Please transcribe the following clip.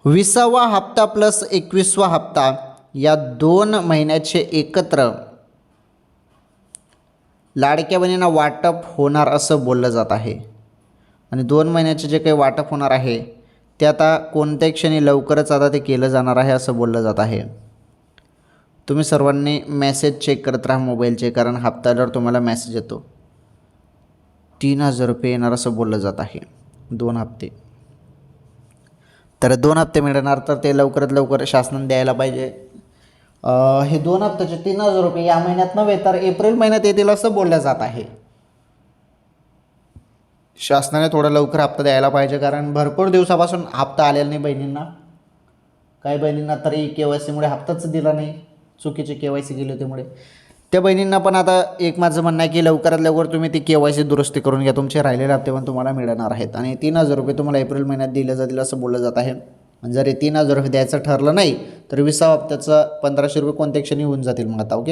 20वा हप्ता प्लस 21वा हप्ता या 2 महिन्याचे एकत्र लाडक्या बहिणींना वाटप होणार असं बोललं जात आहे. आणि 2 महिन्याचे जे काही वाटप होणार आहे ते आता कोणत्याही क्षणी लवकरच आता ते केलं जाणार आहे असं बोललं जात आहे. तुम्ही सर्वांनी मेसेज चेक करत राहा मोबाईलचे, कारण हप्ता आल्यावर तुम्हाला मेसेज येतो. 3000 रुपये येणार असं बोललं जात आहे 2 हप्ते. तर 2 हप्ते मिळणार, तर ते लवकरात लवकर शासनाने द्यायला पाहिजे. हे 2 हप्त्याचे 3000 रुपये या महिन्यात नव्हे तर एप्रिल महिन्यात येतील असं बोललं जात आहे. शासनाने थोडा लवकर हप्ता द्यायला पाहिजे, कारण भरपूर दिवसापासून हप्ता आलेला नाही बहिणींना. काही बहिणींना तरी KYCमुळे हप्ताच दिला नाही, चुकीची KYC केली त्यामुळे. त्या बहिणींना पण आता एक माझं म्हणणं आहे की लवकरात लवकर तुम्ही ती KYC दुरुस्ती करून घ्या. तुमचे राहिलेले हप्ते पण तुम्हाला मिळणार आहेत. आणि 3000 रुपये तुम्हाला एप्रिल महिन्यात दिले जातील असं बोललं जात आहे. आणि जर हे 3000 रुपये द्यायचं ठरलं नाही तर 20वा हप्त्याचं 1500 रुपये कोणत्या क्षणी होऊन जातील मग आता. ओके.